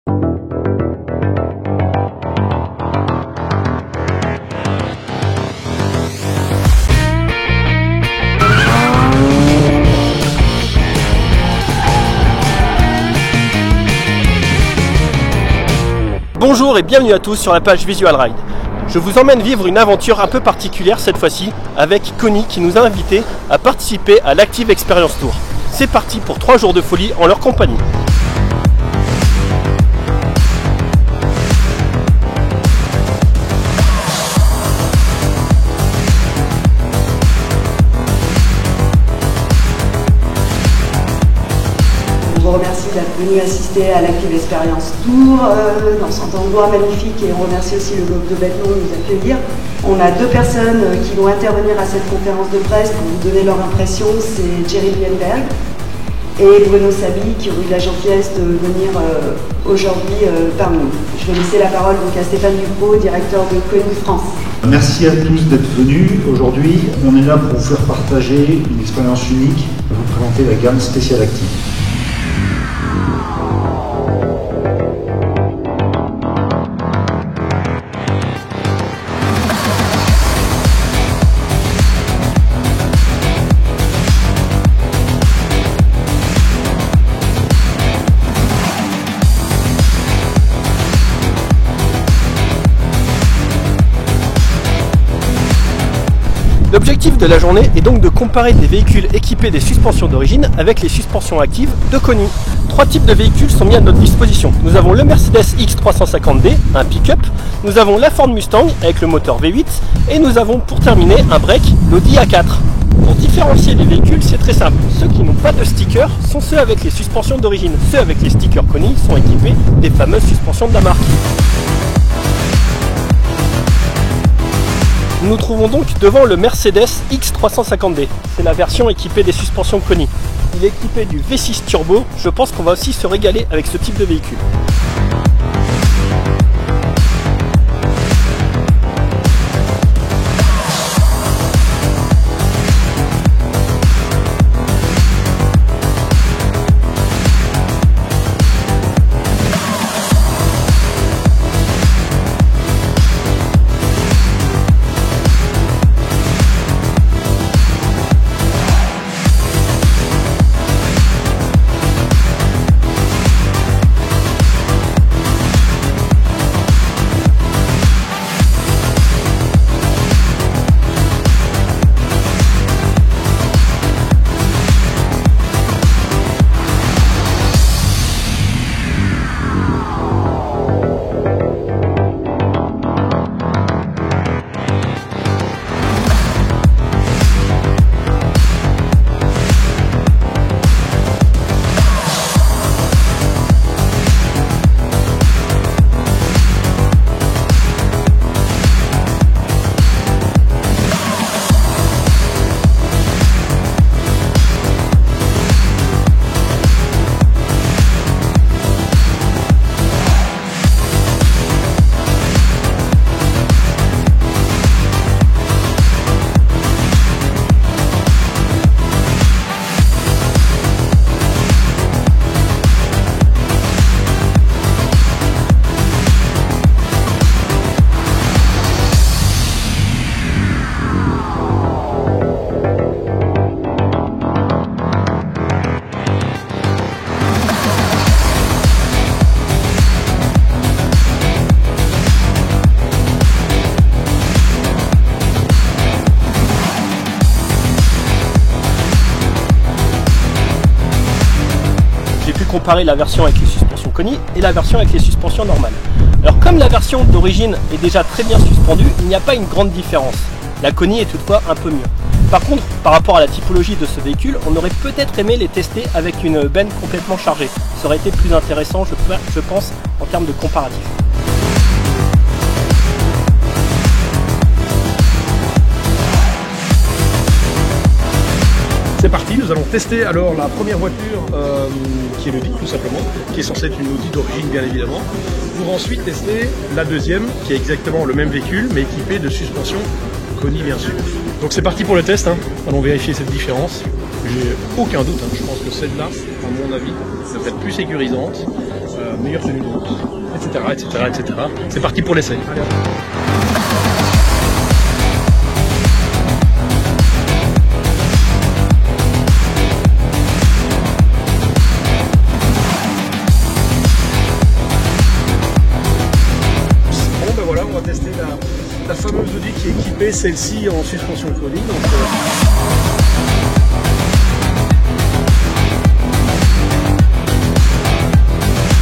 Bonjour et bienvenue à tous sur la page Visual Ride. Je vous emmène vivre une aventure un peu particulière cette fois-ci avec Connie qui nous a invités à participer à l'Active Experience Tour. C'est parti pour 3 jours de folie en leur compagnie. Je vous remercie d'être venu assister à l'Active Experience Tour dans cet endroit magnifique et on remercie aussi le Globe de Bethlehem de nous accueillir. On a 2 personnes qui vont intervenir à cette conférence de presse pour vous donner leur impression, c'est Jerry Lienberg et Bruno Sabi qui ont eu la gentillesse de venir aujourd'hui parmi nous. Je vais laisser la parole donc à Stéphane Dupro, directeur de Connie France. Merci à tous d'être venus. Aujourd'hui, on est là pour vous faire partager une expérience unique, pour vous présenter la gamme spéciale Active. L'objectif de la journée est donc de comparer des véhicules équipés des suspensions d'origine avec les suspensions actives de Connie. 3 types de véhicules sont mis à notre disposition. Nous avons le Mercedes X350D, un pick-up, nous avons la Ford Mustang avec le moteur V8 et nous avons pour terminer un break, l'Audi A4. Pour différencier les véhicules, c'est très simple. Ceux qui n'ont pas de stickers sont ceux avec les suspensions d'origine. Ceux avec les stickers Connie sont équipés des fameuses suspensions de la marque. Nous nous trouvons donc devant le Mercedes X350D. C'est la version équipée des suspensions Connie. Il est équipé du V6 Turbo. Je pense qu'on va aussi se régaler avec ce type de véhicule. Comparer la version avec les suspensions Connie et la version avec les suspensions normales. Alors comme la version d'origine est déjà très bien suspendue, il n'y a pas une grande différence. La Connie est toutefois un peu mieux. Par contre, par rapport à la typologie de ce véhicule, on aurait peut-être aimé les tester avec une benne complètement chargée. Ça aurait été plus intéressant, je pense, en termes de comparatif. C'est parti, nous allons tester alors la première voiture qui est le Vic tout simplement, qui est censée être une Audi d'origine bien évidemment, pour ensuite tester la deuxième qui est exactement le même véhicule mais équipée de suspension Connie bien sûr. Donc c'est parti pour le test, hein. Allons vérifier cette différence. J'ai aucun doute, hein. Je pense que celle-là, à mon avis, devrait être plus sécurisante. meilleure tenue de route, etc. C'est parti pour l'essai. Allez, hop. On va tester la fameuse Audi qui est équipée, celle-ci, en suspension Koni.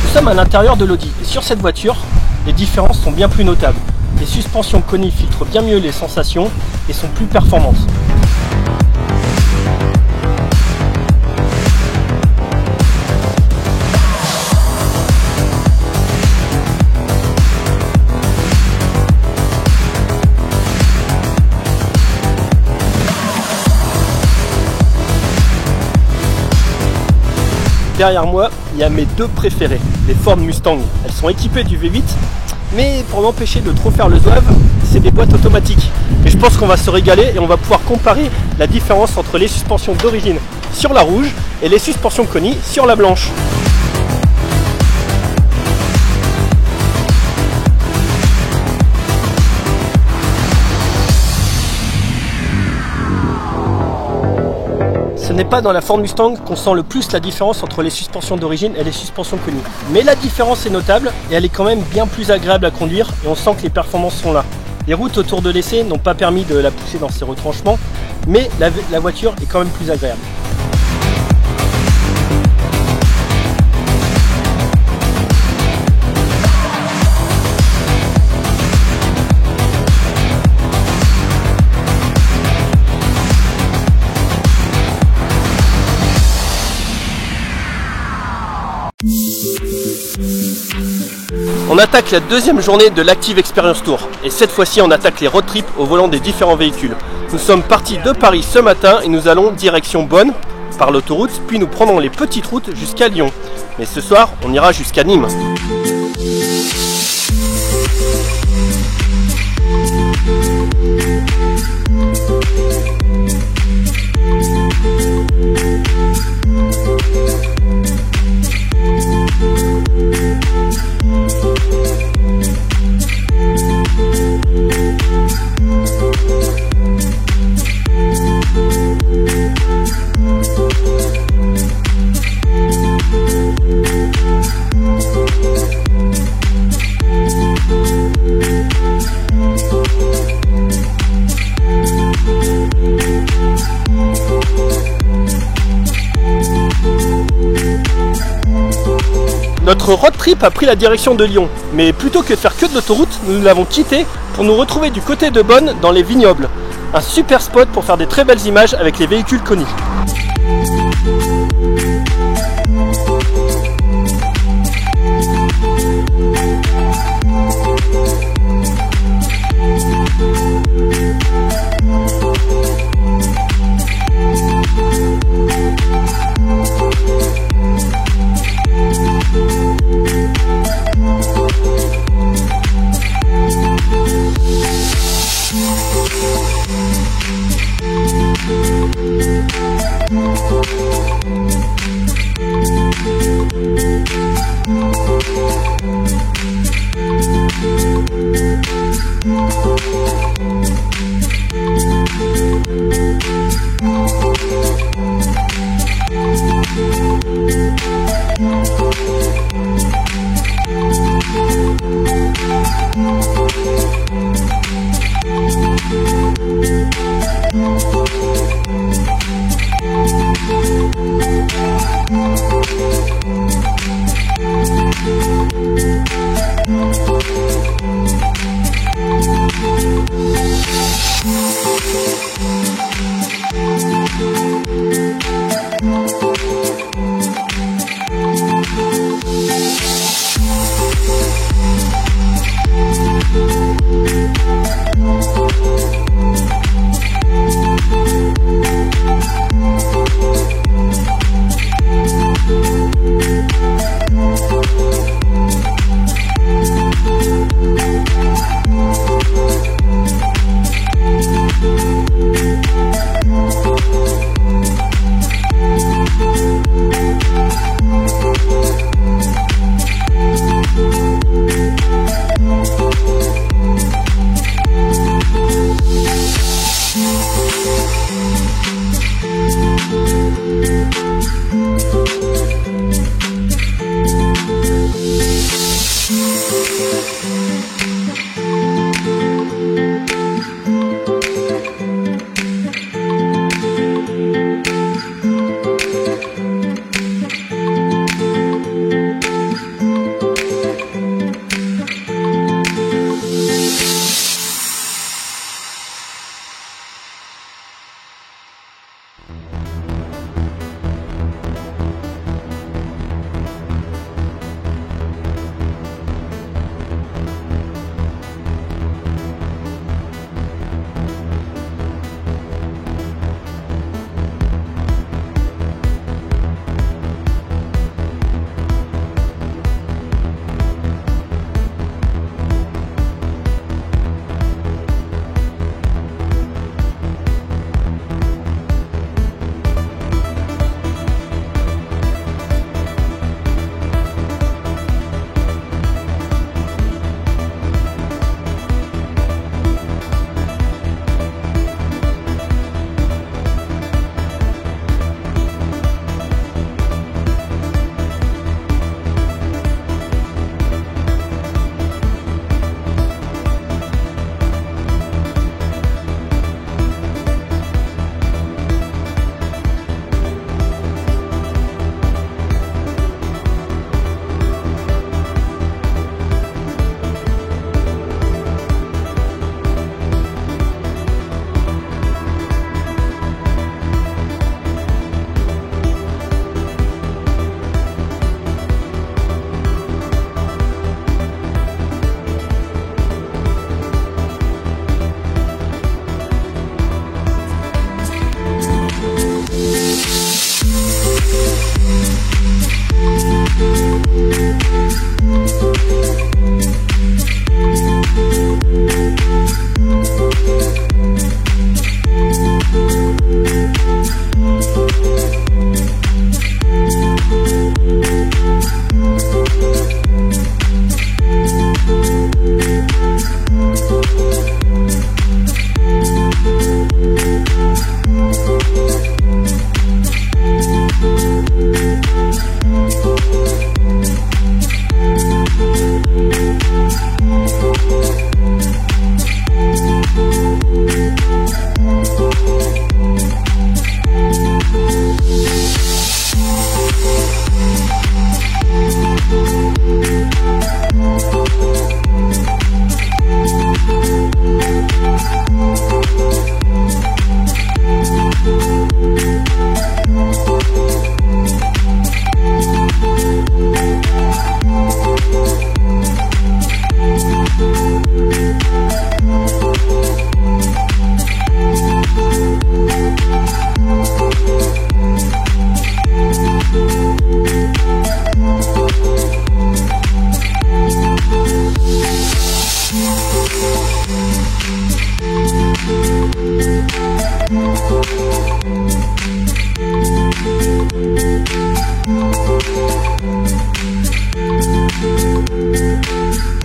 Nous sommes à l'intérieur de l'Audi et sur cette voiture, les différences sont bien plus notables. Les suspensions Koni filtrent bien mieux les sensations et sont plus performantes. Derrière moi, il y a mes deux préférés, les Ford Mustang. Elles sont équipées du V8, mais pour m'empêcher de trop faire le zouave, c'est des boîtes automatiques. Et je pense qu'on va se régaler et on va pouvoir comparer la différence entre les suspensions d'origine sur la rouge et les suspensions Koni sur la blanche. Ce n'est pas dans la Ford Mustang qu'on sent le plus la différence entre les suspensions d'origine et les suspensions Koni. Mais la différence est notable et elle est quand même bien plus agréable à conduire et on sent que les performances sont là. Les routes autour de l'essai n'ont pas permis de la pousser dans ses retranchements, mais la voiture est quand même plus agréable. On attaque la deuxième journée de l'Active Experience Tour et cette fois-ci on attaque les road trips au volant des différents véhicules. Nous sommes partis de Paris ce matin et nous allons direction Bonn par l'autoroute, puis nous prendrons les petites routes jusqu'à Lyon. Mais ce soir on ira jusqu'à Nîmes. Notre road trip a pris la direction de Lyon, mais plutôt que de faire que de l'autoroute, nous l'avons quitté pour nous retrouver du côté de Bonn dans les vignobles. Un super spot pour faire des très belles images avec les véhicules Koni.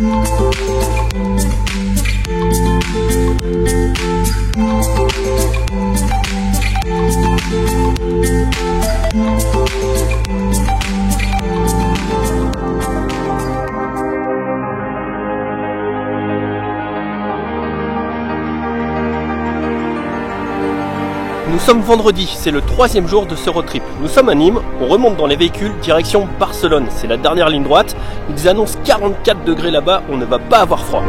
Nous sommes vendredi, c'est le 3e jour de ce road trip. Nous sommes à Nîmes, on remonte dans les véhicules direction Barcelone. C'est la dernière ligne droite. Ils annoncent 44 degrés là-bas, on ne va pas avoir froid.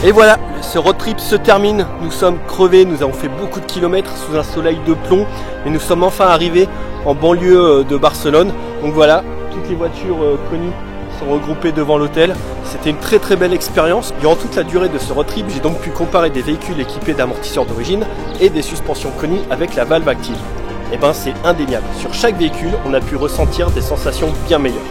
Et voilà, ce road trip se termine, nous sommes crevés, nous avons fait beaucoup de kilomètres sous un soleil de plomb et nous sommes enfin arrivés en banlieue de Barcelone. Donc voilà, toutes les voitures connues sont regroupées devant l'hôtel. C'était une très belle expérience. Durant toute la durée de ce road trip, j'ai donc pu comparer des véhicules équipés d'amortisseurs d'origine et des suspensions connues avec la valve active. Et ben c'est indéniable, sur chaque véhicule on a pu ressentir des sensations bien meilleures.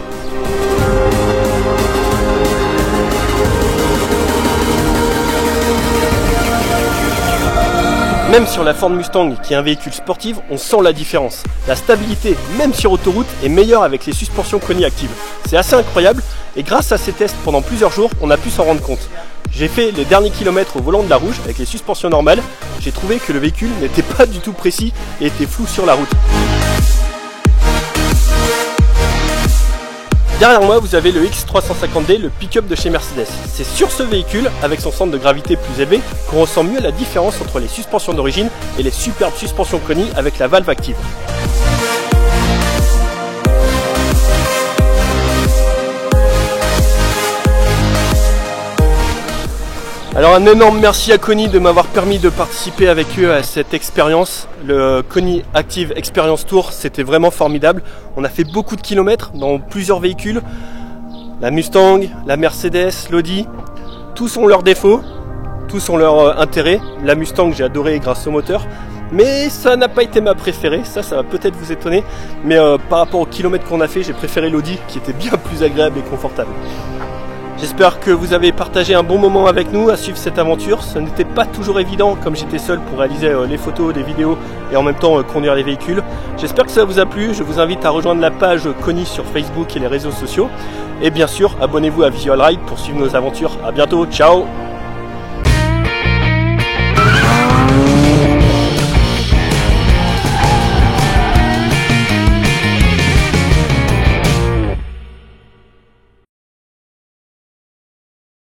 Même sur la Ford Mustang, qui est un véhicule sportif, on sent la différence. La stabilité, même sur autoroute, est meilleure avec les suspensions Koni actives. C'est assez incroyable et grâce à ces tests pendant plusieurs jours, on a pu s'en rendre compte. J'ai fait les derniers kilomètres au volant de la Rouge avec les suspensions normales. J'ai trouvé que le véhicule n'était pas du tout précis et était flou sur la route. Derrière moi, vous avez le X350D, le pick-up de chez Mercedes. C'est sur ce véhicule, avec son centre de gravité plus élevé, qu'on ressent mieux la différence entre les suspensions d'origine et les superbes suspensions Koni avec la valve active. Alors un énorme merci à Koni de m'avoir permis de participer avec eux à cette expérience. Le Koni Active Experience Tour, c'était vraiment formidable. On a fait beaucoup de kilomètres dans plusieurs véhicules. La Mustang, la Mercedes, l'Audi, tous ont leurs défauts, tous ont leur intérêt. La Mustang, j'ai adoré grâce au moteur. Mais ça n'a pas été ma préférée, ça va peut-être vous étonner. Mais par rapport aux kilomètres qu'on a fait, j'ai préféré l'Audi qui était bien plus agréable et confortable. J'espère que vous avez partagé un bon moment avec nous à suivre cette aventure. Ce n'était pas toujours évident comme j'étais seul pour réaliser les photos, les vidéos et en même temps conduire les véhicules. J'espère que ça vous a plu. Je vous invite à rejoindre la page Koni sur Facebook et les réseaux sociaux. Et bien sûr, abonnez-vous à Visual Ride pour suivre nos aventures. À bientôt, ciao!